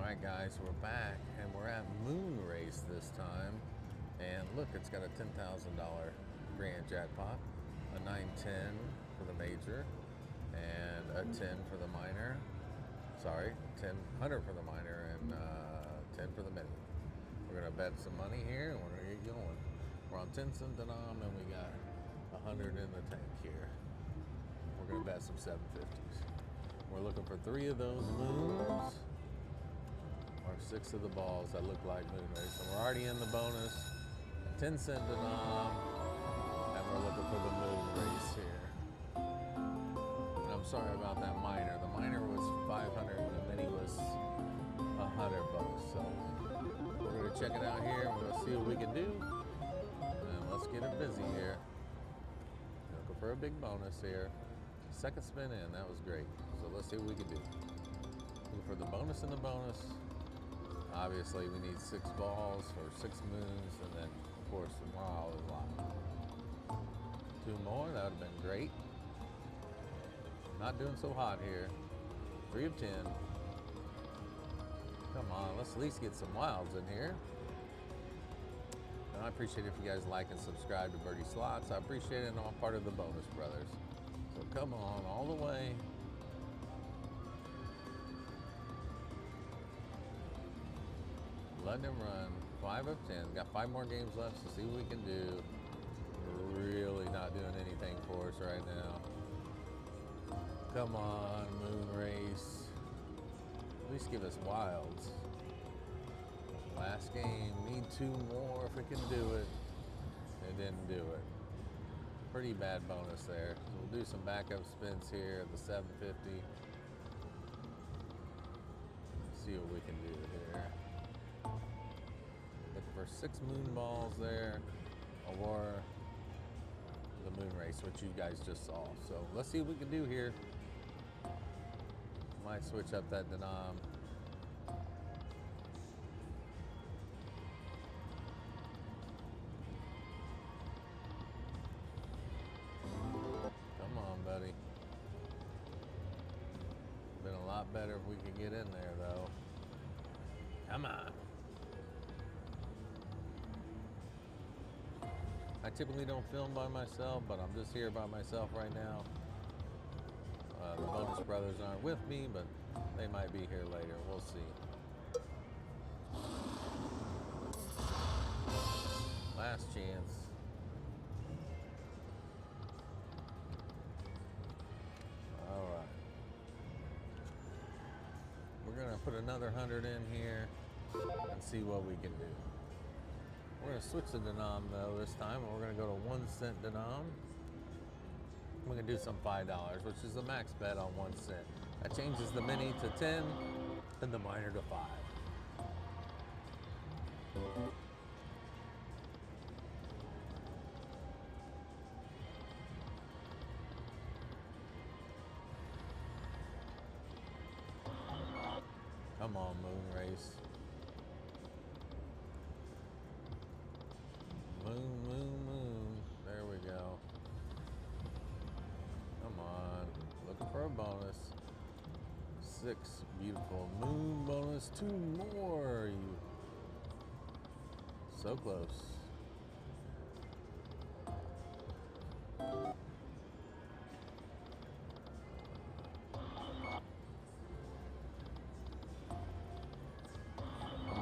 Alright guys, we're back and we're at Moon Race this time. And look, it's got a $10,000 Grand Jackpot, a 910 for the major, and a 10 for the minor. Sorry, 100 for the minor and 10 for the mini. We're gonna bet some money here and we're gonna get going. We're on 10 cent denom and we got 100 in the tank here. We're gonna bet some 750s. We're looking for 3 of those moons or 6 of the balls that look like Moon Race. And we're already in the bonus, 10 cent denom, and we're looking for the Moon Race here. And I'm sorry about that minor. The minor was 500 and the mini was $100. So we're gonna check it out here. We're gonna see what we can do. And let's get it busy here. Looking for a big bonus here. Second spin in, that was great. So let's see what we can do. Looking for the bonus in the bonus. Obviously we need 6 balls for 6 moons, and then of course the morale is locked. 2 more, that would have been great. Not doing so hot here. 3 of 10. Come on, let's at least get some wilds in here. And I appreciate it if you guys like and subscribe to Birdy Slots. I appreciate it, and I'm part of the bonus brothers. So come on, all the way. Letting him run. 5 of 10. Got 5 more games left, so see what we can do. We're really not doing anything for us right now. Come on, Moon Race. At least give us wilds. Last game. Need 2 more if we can do it. It didn't do it. Pretty bad bonus there. So we'll do some backup spins here at the 750. See what we can do here. Looking for 6 moon balls there, or the Moon Race, which you guys just saw. So let's see what we can do here. Might switch up that denom. Come on, buddy. Been a lot better if we could get in there, though. Come on. I typically don't film by myself, but I'm just here by myself right now. The bonus brothers aren't with me, but they might be here later. We'll see. Last chance. All right. We're gonna put another 100 in here and see what we can do. We're gonna switch the denom though this time, and we're gonna go to 1 cent denom. We're gonna do some $5, which is the max bet on 1 cent. That changes the mini to 10 and the minor to 5. Come on, Moon Race. Moon, moon, moon. There we go. Come on. Looking for a bonus. 6. Beautiful. Moon bonus. 2 more. You. So close.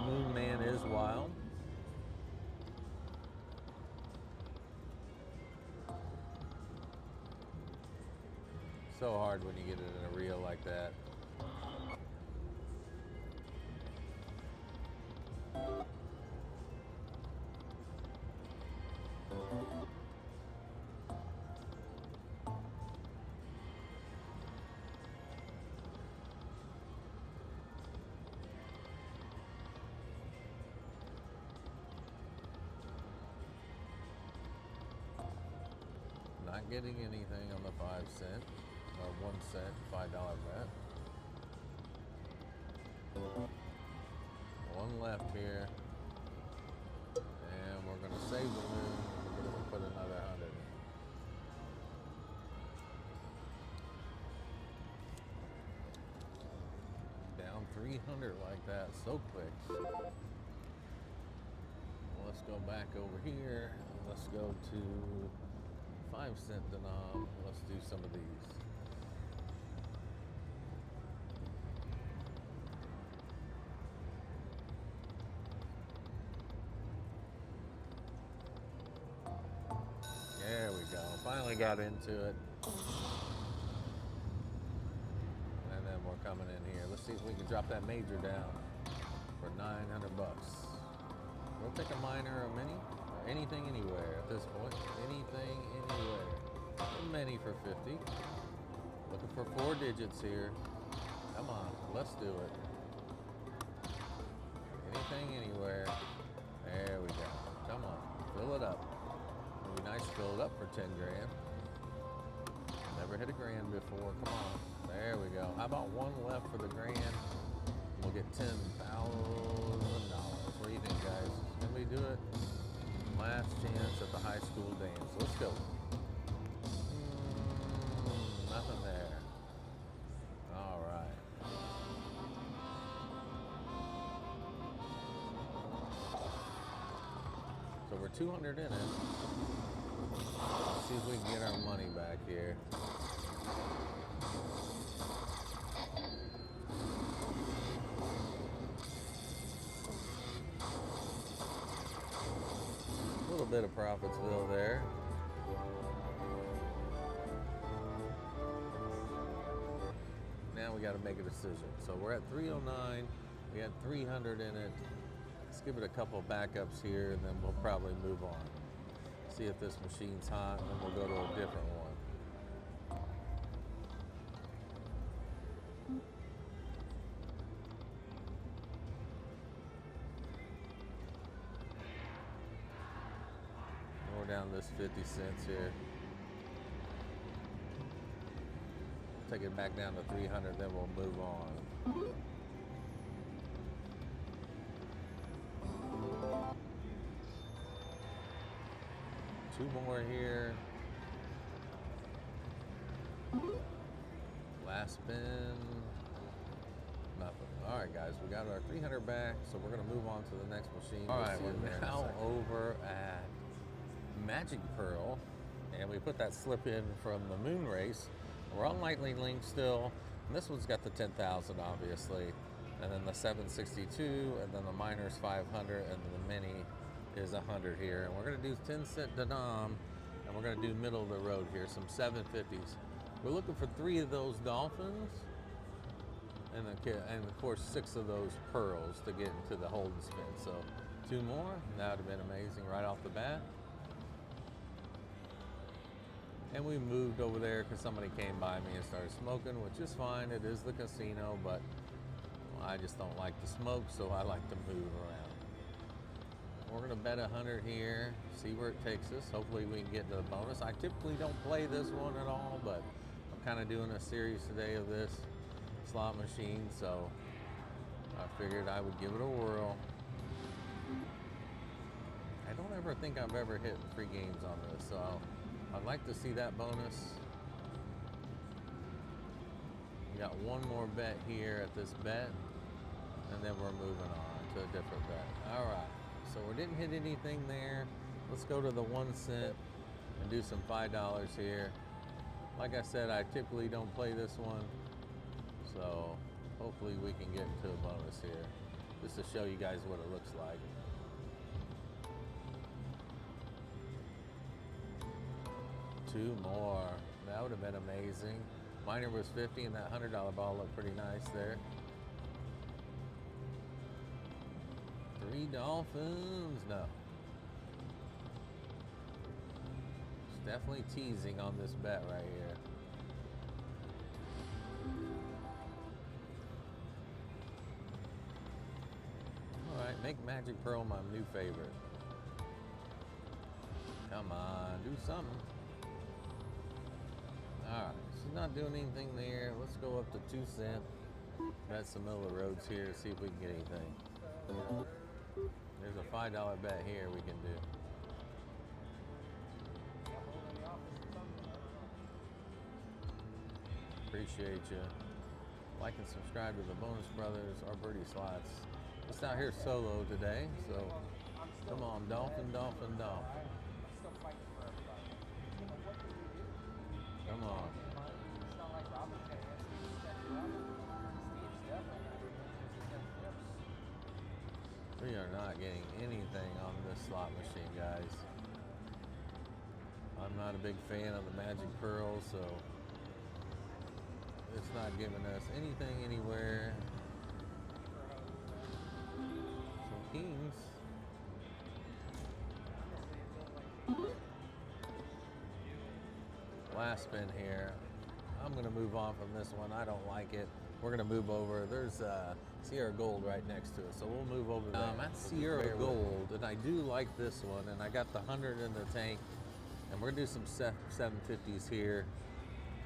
Moon Man is wild. So hard when you get it in a reel like that. Not getting anything on the 5 cent. Or 1 cent, $5 bet. 1 left here. And we're gonna save the moon. We're gonna put another 100 in. Down 300 like that so quick. Let's go back over here. Let's go to 5-cent denom. Let's do some of these. There we go. Finally got into it. And then we're coming in here. Let's see if we can drop that major down for 900 bucks. We'll take a minor or a mini or anything anywhere at this point. Anything anywhere. A mini for 50. Looking for 4 digits here. Come on, let's do it. Anything anywhere. There we go. Come on, fill it up. It'd be nice to fill it up for 10 grand. Never hit a grand before. Come on. There we go. How about one left for the grand? We'll get $10,000. What do you think, guys? Can we do it? Last chance at the high school dance. Let's go. Nothing there. All right. So we're 200 in it. Let's see if we can get our money back here. A little bit of Profitsville there. Now we got to make a decision. So we're at 309. We had 300 in it. Let's give it a couple backups here, and then we'll probably move on. See if this machine's hot, and then we'll go to a different one. We're down this 50 cents here. Take it back down to 300, then we'll move on. Two more here. Last spin. Nothing. All right, guys, we got our 300 back, so we're going to move on to the next machine. All right, we're now over at Magic Pearl, and we put that slip in from the moon race. We're on Lightly Link still, and this one's got the 10,000, obviously, and then the 762, and then the minor's 500, and then the mini is 100 here. And we're going to do 10-cent denom, and we're going to do middle of the road here, some 750s. We're looking for 3 of those dolphins, and of course 6 of those pearls to get into the hold and spin. So 2 more, that would have been amazing right off the bat. And we moved over there because somebody came by me and started smoking, which is fine. It is the casino, but I just don't like to smoke, so I like to move around. We're gonna bet 100 here, see where it takes us. Hopefully we can get to the bonus. I typically don't play this one at all, but I'm kind of doing a series today of this slot machine, so I figured I would give it a whirl. I don't ever think I've ever hit free games on this, so I'd like to see that bonus. We got one more bet here at this bet, and then we're moving on to a different bet. All right, so we didn't hit anything there. Let's go to the 1 cent and do some $5 here. Like I said, I typically don't play this one, so hopefully we can get to a bonus here, just to show you guys what it looks like. Two more. That would have been amazing. Minor was 50, and that $100 ball looked pretty nice there. 3 dolphins. No. It's definitely teasing on this bet right here. All right, make Magic Pearl my new favorite. Come on, do something. All right, she's not doing anything there. Let's go up to 2 cent. Bet some middle of the roads here, see if we can get anything. There's a $5 bet here we can do. Appreciate you. Like and subscribe to the Bonus Brothers or Birdy Slots. Just out here solo today, so come on, Dolphin, Dolphin, Dolphin. Come on. We are not getting anything on this slot machine, guys. I'm not a big fan of the Magic Pearl, so it's not giving us anything anywhere. Some kings. Last spin here. I'm going to move on from this one. I don't like it. We're going to move over. There's Sahara Gold right next to it, so we'll move over there. I'm at Sahara Gold, and I do like this one, and I got the 100 in the tank, and we're going to do some 750s here,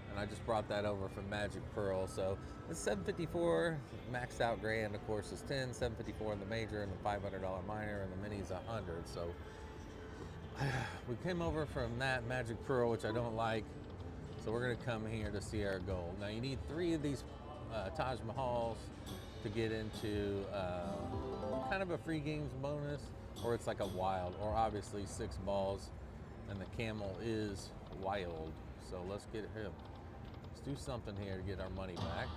and I just brought that over from Magic Pearl, so it's 754, maxed out grand, of course, is 10, 754 in the major, and the $500 minor, and the mini's 100, so we came over from that Magic Pearl, which I don't like, so we're going to come here to Sahara Gold. Now you need 3 of these Taj Mahals to get into kind of a free games bonus, or it's like a wild, or obviously 6 balls, and the camel is wild. So let's get him. Let's do something here to get our money back.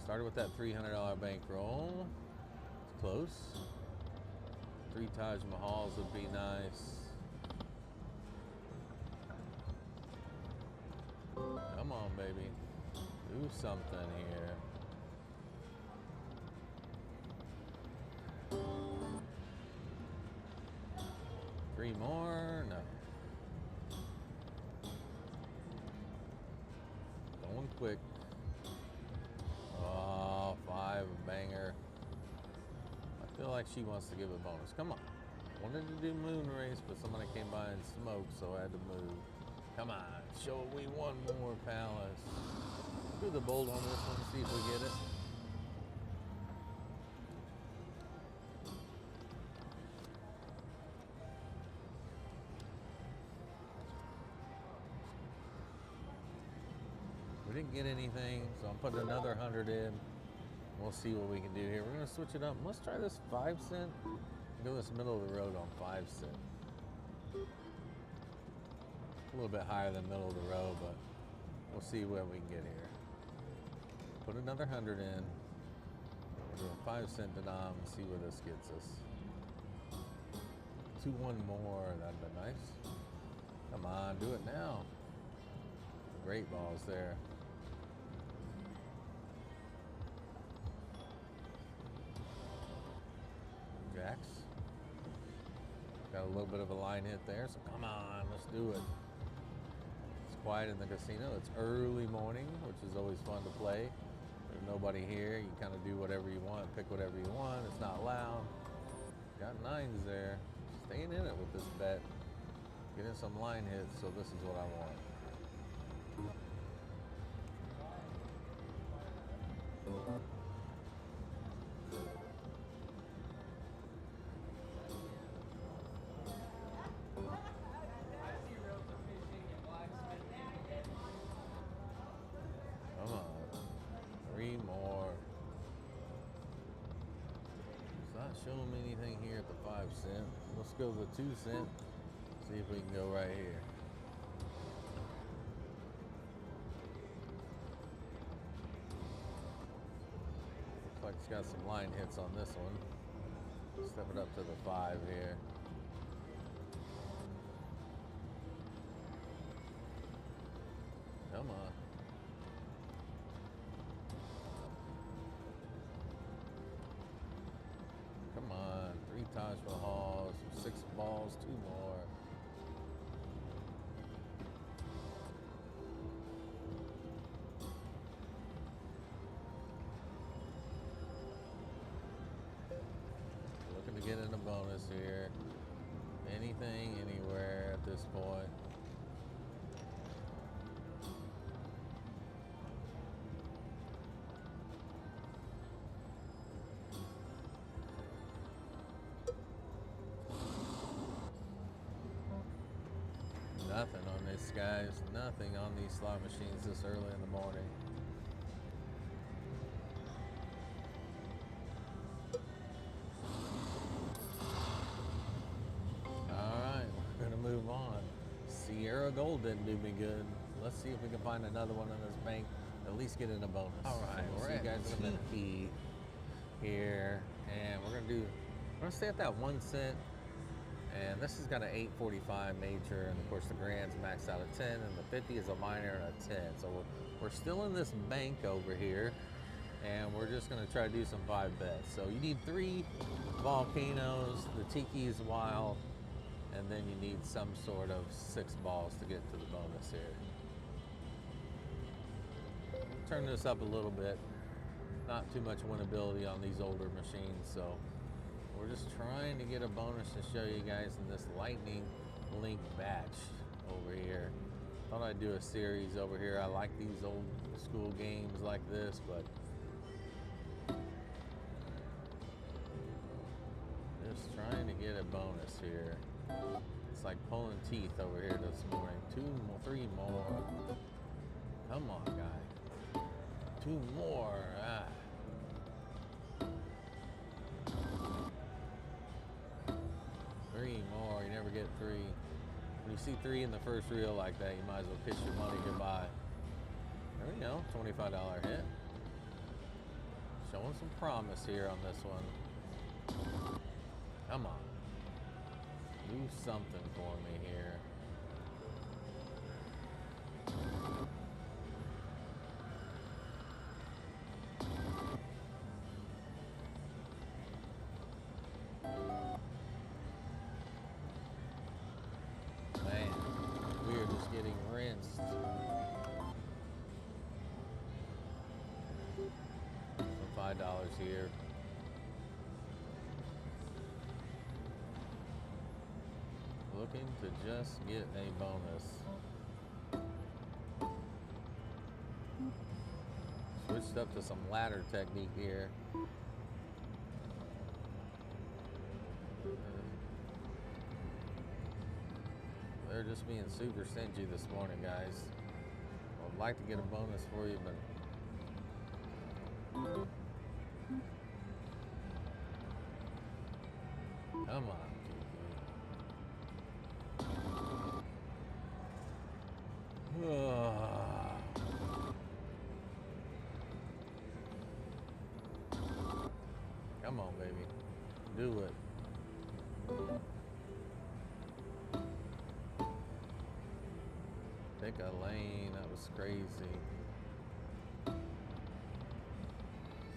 Started with that $300 bankroll. It's close. 3 Taj Mahals would be nice. Come on, baby. Do something here. Three more? No. Going quick. Oh, 5, a banger. I feel like she wants to give a bonus. Come on. Wanted to do moon race, but somebody came by and smoked, so I had to move. Come on. Show me one more palace. Do the bold on this one, see if we get it. We didn't get anything, so I'm putting another 100 in. We'll see what we can do here. We're gonna switch it up. Let's try this 5 cent. Go this middle of the road on 5 cent. A little bit higher than middle of the road, but we'll see where we can get here. Put another 100 in. We're doing 5 cent denom and see where this gets us. 2-1 more, that'd be nice. Come on, do it now. Great balls there. Jacks. Got a little bit of a line hit there, so come on, let's do it. It's quiet in the casino. It's early morning, which is always fun to play. There's nobody here. You kind of do whatever you want, pick whatever you want. It's not loud. Got 9s there. Staying in it with this bet. Getting some line hits, so this is what I want. Come on. 3 more. It's not showing me anything here at the 5 cent. Let's go to the 2 cent. See if we can go right here. Looks like it's got some line hits on this one. Step it up to the 5 here. Come on. Come on. 3 Taj Mahals, 6 balls, 2 more. Looking to get in a bonus here. Anything, anywhere at this point. Nothing on this, guys. Nothing on these slot machines this early in the morning. Gold didn't do me good. Let's see if we can find another one in this bank. At least get in a bonus. All right, we're at Tiki here, and we're gonna stay at that 1 cent. And this has got an 845 major, and of course the grand's maxed out at 10, and the 50 is a minor at 10. So we're still in this bank over here, and we're just gonna try to do some 5 bets. So you need 3 volcanoes, the Tiki is wild, and then you need some sort of 6 balls to get to the bonus here. Turn this up a little bit. Not too much winnability on these older machines, so we're just trying to get a bonus to show you guys in this lightning link batch over here. Thought I'd do a series over here. I like these old school games like this, but just trying to get a bonus here. It's like pulling teeth over here this morning. 2 more, 3 more. Come on, guy. 2 more. 3 more. You never get 3. When you see 3 in the first reel like that, you might as well kiss your money goodbye. There we go. $25 hit. Showing some promise here on this one. Come on. Do something for me here. Man, we are just getting rinsed. For $5 here. Looking to just get a bonus. Switched up to some ladder technique here. They're just being super stingy this morning, guys. I'd like to get a bonus for you, but come on. Come on, baby. Do it. Pick a lane. That was crazy.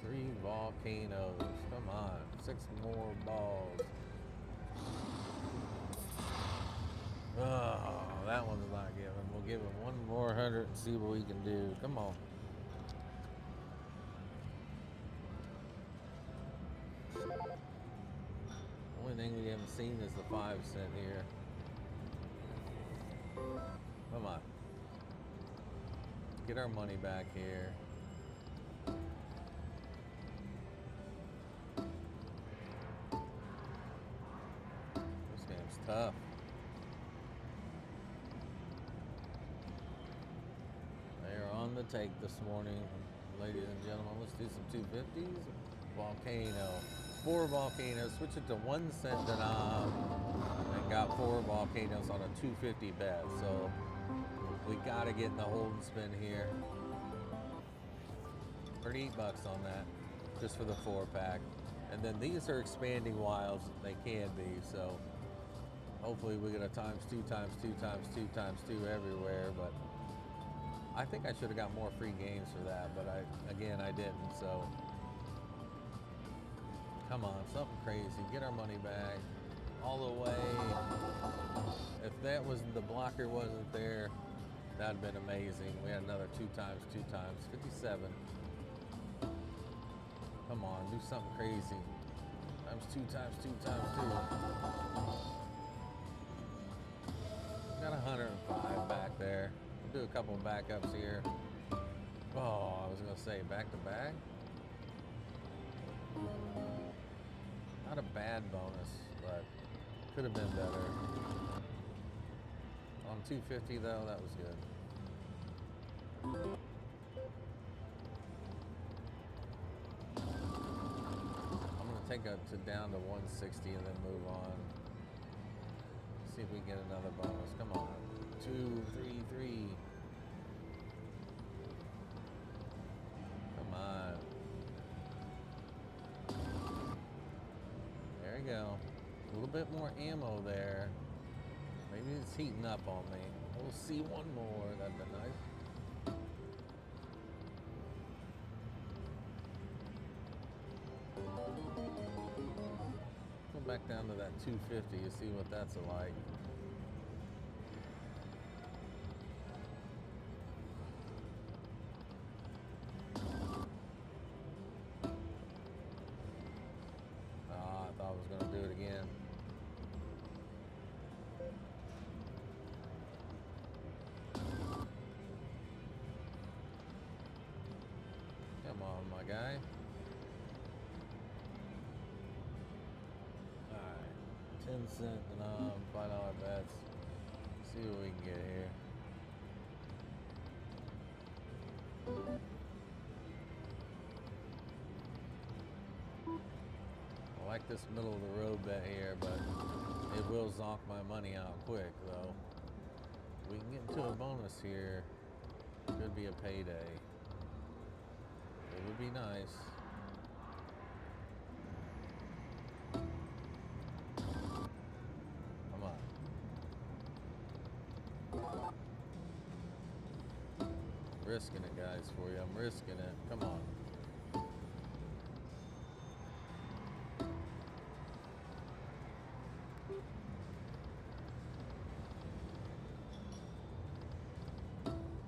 3 volcanoes. Come on. 6 more balls. Oh, that one's not giving. We'll give him 1 more 100 and see what we can do. Come on. Only thing we haven't seen is the 5 cent here. Come on. Get our money back here. This game's tough. On the take this morning, ladies and gentlemen. Let's do some 250s. Volcano. 4 volcanoes. Switch it to 1 cent denom and got 4 volcanoes on a 250 bet. So we got to get in the hold and spin here. $38 on that, just for the 4-pack. And then these are expanding wilds. They can be. So hopefully we get a times 2 times 2 times 2 times 2 everywhere. But I think I should have got more free games for that, but I didn't, so. Come on, something crazy. Get our money back all the way. If that was, the blocker wasn't there, that'd have been amazing. We had another 2 times 2 times, 57. Come on, do something crazy. Times 2 times 2 times 2. Got 105 back there. Do a couple of backups here. Oh, I was gonna say back to back. Not a bad bonus, but could have been better. On 250 though, that was good. I'm gonna take it down to 160 and then move on. See if we can get another bonus. Come on. 2, 3, 3. Come on. There you go. A little bit more ammo there. Maybe it's heating up on me. We'll see one more. That'd be nice. Go back down to that 250. You see what that's like. I thought I was going to do it again. Come on, my guy. Alright, 10 cent and $5 bets. See what we can get here. I like this middle of the road bet here, but it will zonk my money out quick though. We can get into a bonus here. Could be a payday. It would be nice. Come on. Risking it, guys, for you. I'm risking it. Come on.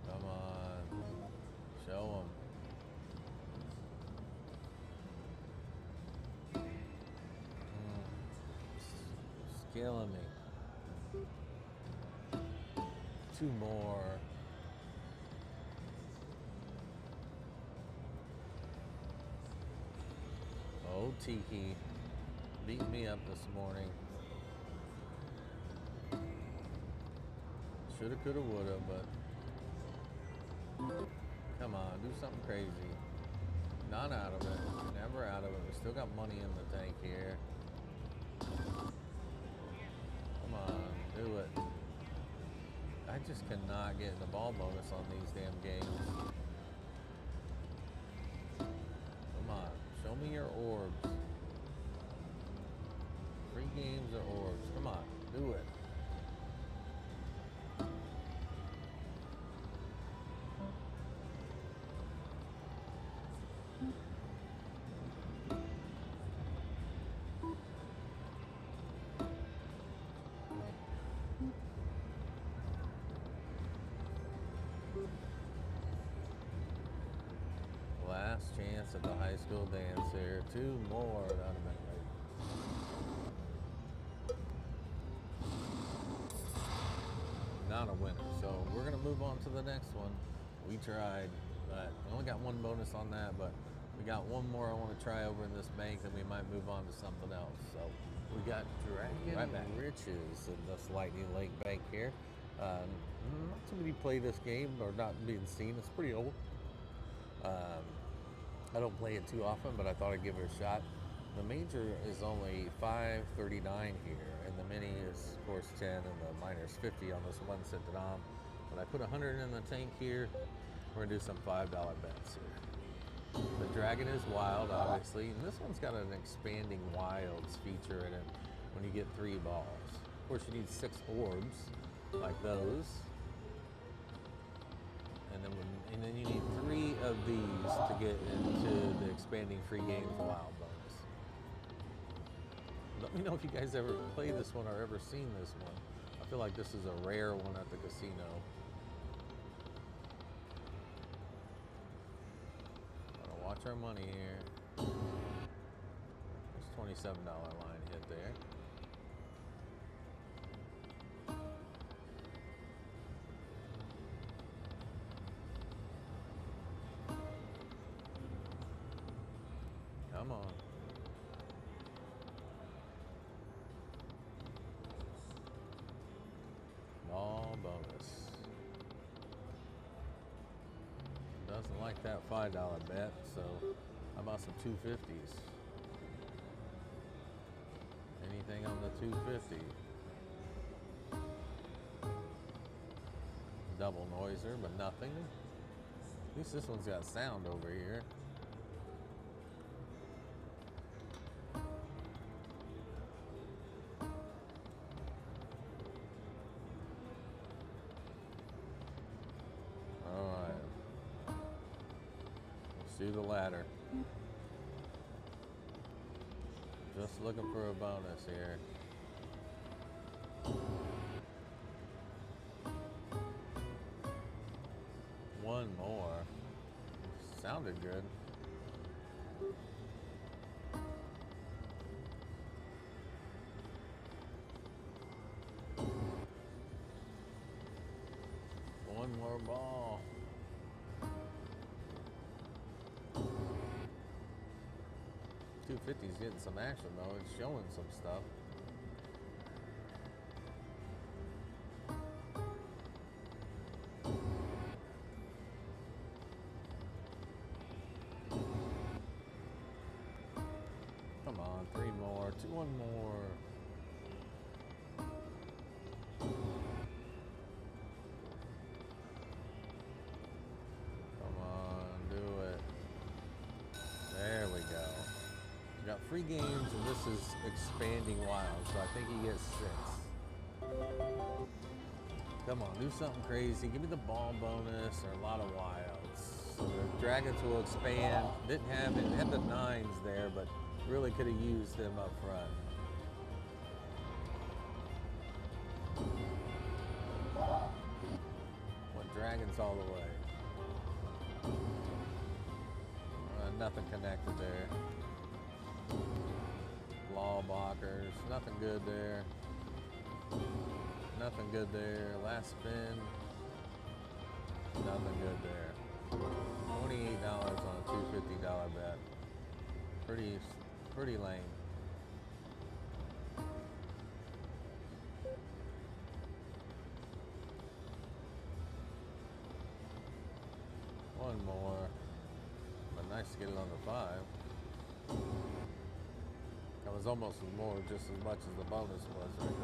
Come on. Show them. It's killing me. 2 more. Oh, Tiki beat me up this morning. Shoulda, coulda, woulda, but come on, do something crazy. Not out of it. Never out of it. We still got money in the tank here. Come on, do it. I just cannot get the ball bonus on these damn games. Come on, show me your orbs. Free games or orbs. Come on, do it. Last chance at the high school dance here. 2 more. That'd have been great. Not a winner. So we're going to move on to the next one. We tried, but we only got 1 bonus on that, but we got 1 more I want to try over in this bank, then we might move on to something else. So we got Dragon Riches in this Lightning Lake bank here. Not too many play this game, or not being seen. It's pretty old. I don't play it too often, but I thought I'd give it a shot. The major is only $5.39 here, and the mini is, of course, 10, and the minor is 50 on this 1 cent denom. But I put 100 in the tank here. We're gonna do some $5 bets here. The Dragon is wild, obviously, and this one's got an expanding wilds feature in it when you get 3 balls. Of course, you need 6 orbs, like those. And then you need 3 of these to get into the expanding free games wild bonus. Let me know if you guys ever played this one or ever seen this one. I feel like this is a rare one at the casino. Gotta watch our money here. There's $27 line hit there. Come on. Ball bonus. Doesn't like that $5 bet, so how about some 250s? Anything on the 250? double noiser, but nothing. At least this one's got sound over here. Alright. Let's do the ladder. Just looking for a bonus here. One more. Sounded good. One more ball. $250's getting some action though. It's showing some stuff. Come on, three more, one more. Come on, do it. There we go. We got free games, and this is expanding wild, so I think he gets 6. Come on, do something crazy. Give me the ball bonus or a lot of wilds. So the dragons will expand. Didn't have it, had the 9s there, but really could have used them up front. Went dragons all the way. Nothing connected there. Law blockers, nothing good there. Nothing good there. Last spin, nothing good there. $28 on a $250 bet. Pretty lame. One more, but nice to get it on the 5. That was almost more, just as much as the bonus was right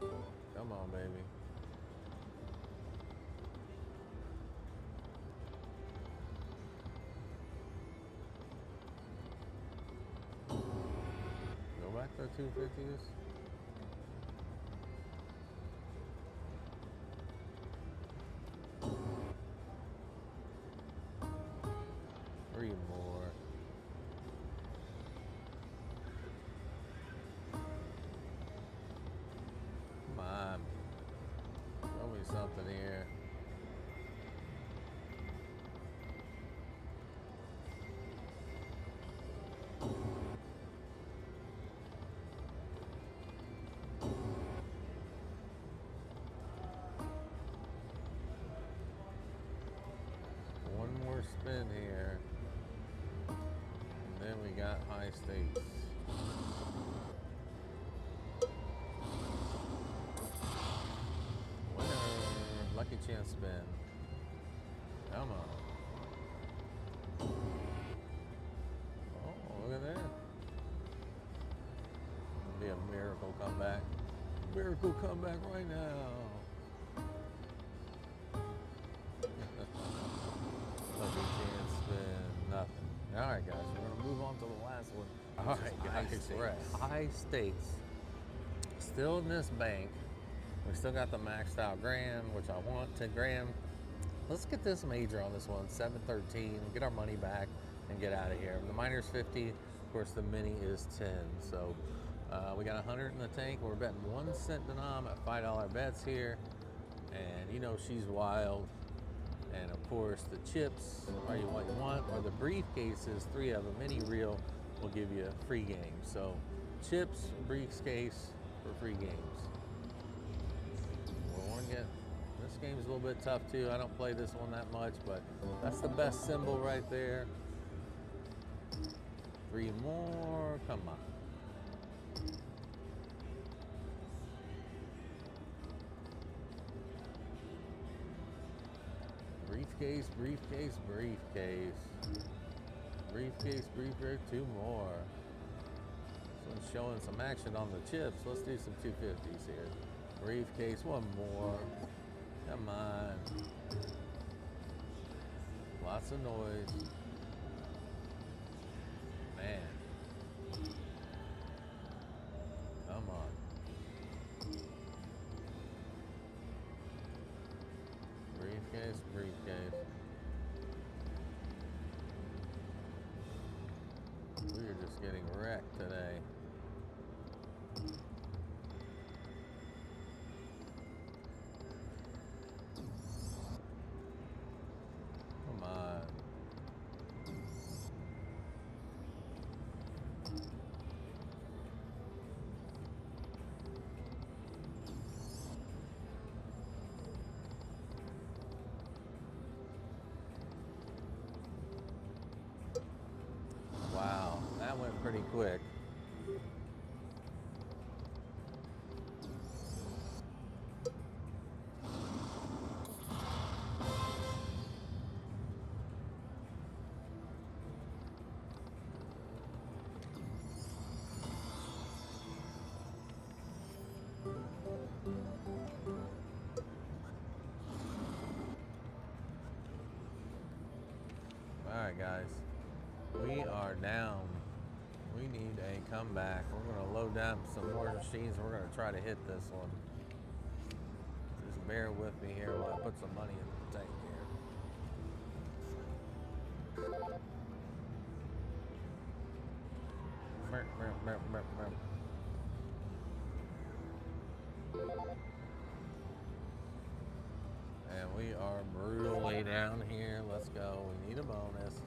there. Come on, baby. Go back to 250s. Three more. Come on. Show me something here. One more spin here. And then we got high stakes. Winner. Lucky chance spin. Come on. Oh, look at that. It'll be a miracle comeback. Miracle comeback right now. Lucky chance spin. Nothing. All right, guys, we're gonna move on to the last one. All right, guys, we're at high stakes. Still in this bank. We still got the maxed out grand, which I want, 10 grand. Let's get this major on this one, 713, get our money back and get out of here. The minor's 50, of course the mini is 10. So we got 100 in the tank. We're betting 1 cent denom at $5 bets here. And you know she's wild. And of course the chips are you what you want, or the briefcases, 3 of them, mini reel will give you a free game. So chips, briefcase for free games. We'll get, this game's a little bit tough too. I don't play this one that much, but that's the best symbol right there. 3 more, come on. Briefcase, briefcase, briefcase. Briefcase, briefcase, 2 more. Someone's showing some action on the chips. Let's do some 250s here. Briefcase, one more. Come on. Lots of noise. Man. Come on. Briefcase, briefcase. We are just getting wrecked today. Come on. Wow, that went pretty quick. Alright guys, we are down. We need a comeback. We're going to load down some more machines. We're going to try to hit this one. Just bear with me here while I put some money in the tank here. And we are brutally down here. Let's go. We need a bonus.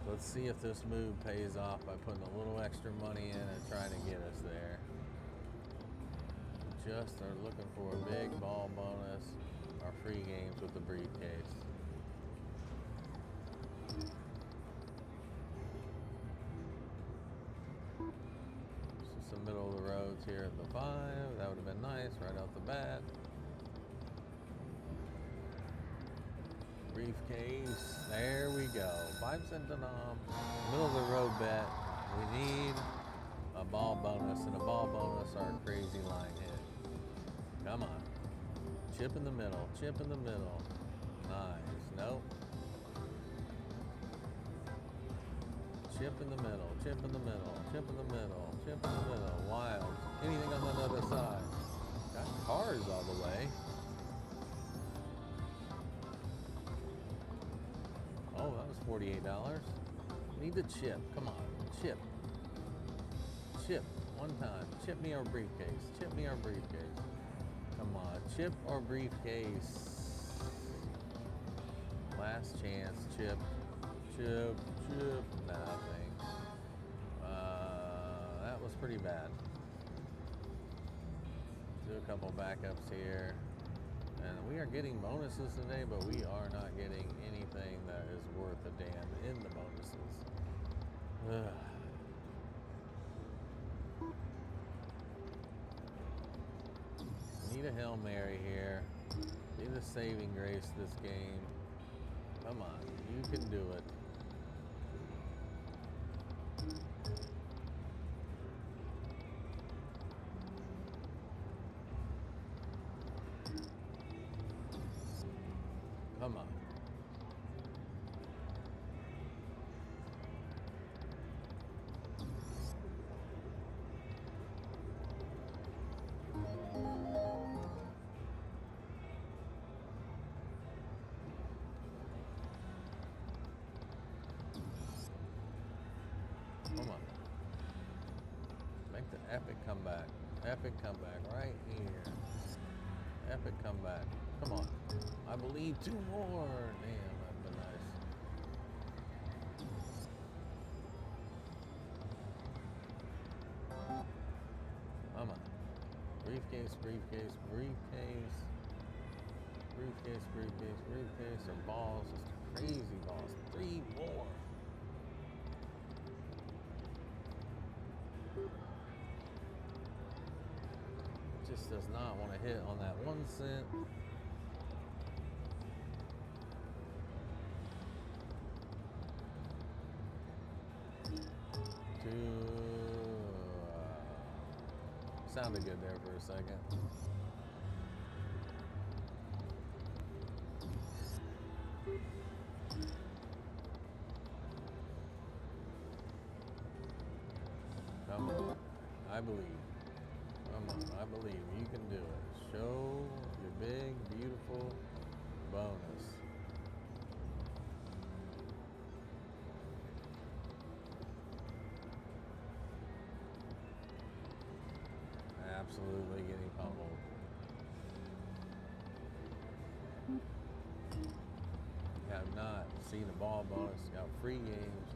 Let's see if this move pays off by putting a little extra money in and trying to get us there. Just are looking for a big ball bonus or free games with the briefcase. Just some middle of the roads here at the 5. That would have been nice right off the bat. Briefcase, there we go. 5 cent denom, middle of the road bet. We need a ball bonus and a ball bonus or a crazy line hit. Come on. Chip in the middle, chip in the middle. Nice, nope. Chip in the middle, chip in the middle, chip in the middle, chip in the middle. Wild. Anything on that other side? Got cars all the way. Oh, that was $48. Need the chip. Come on. Chip. Chip. One time. Chip me our briefcase. Chip me our briefcase. Come on. Chip or briefcase. Last chance. Chip. Chip. Chip. Nothing. That was pretty bad. Do a couple backups here. And we are getting bonuses today, but we are not getting anything that is worth a damn in the bonuses. Ugh. Need a Hail Mary here. Need a saving grace this game. Come on, you can do it. Come on. Come on. Make the epic comeback. Epic comeback right here. Epic comeback. Come on. I believe 2 more. Damn, that'd been nice. Come on. Briefcase, briefcase, briefcase. Briefcase, briefcase, briefcase. Or balls. Just crazy balls. 3 more. Just does not want to hit on that 1 cent. Two. Sounded good there for a second. Come on, I believe. Come on, I believe you can do it. Show your big, beautiful bonus. Absolutely getting pummeled. Have not seen a ball bonus. Got free games.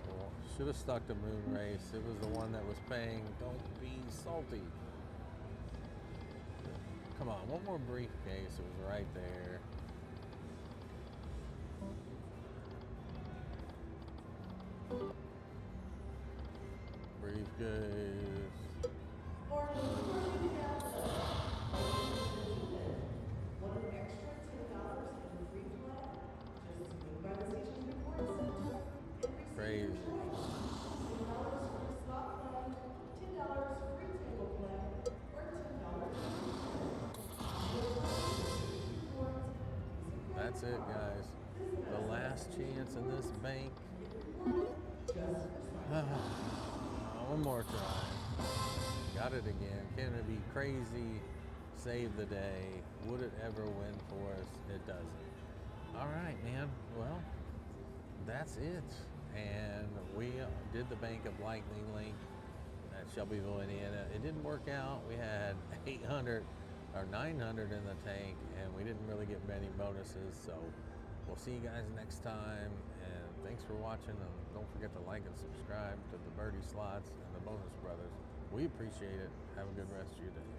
Well, should have stuck to moon race. It was the one that was paying. Don't be salty. Come on, one more briefcase. It was right there. Briefcase. Crazy. That's it, guys. The last chance in this bank. One more try. Got it again. Can it be crazy? Save the day. Would it ever win for us? It doesn't. All right, man. Well, that's it. And we did the Bank of Lightning Link at Shelbyville, Indiana. It didn't work out. We had 800 or 900 in the tank, and we didn't really get many bonuses. So we'll see you guys next time. And thanks for watching. And don't forget to like and subscribe to the Birdy Slots and the Bonus Brothers. We appreciate it. Have a good rest of your day.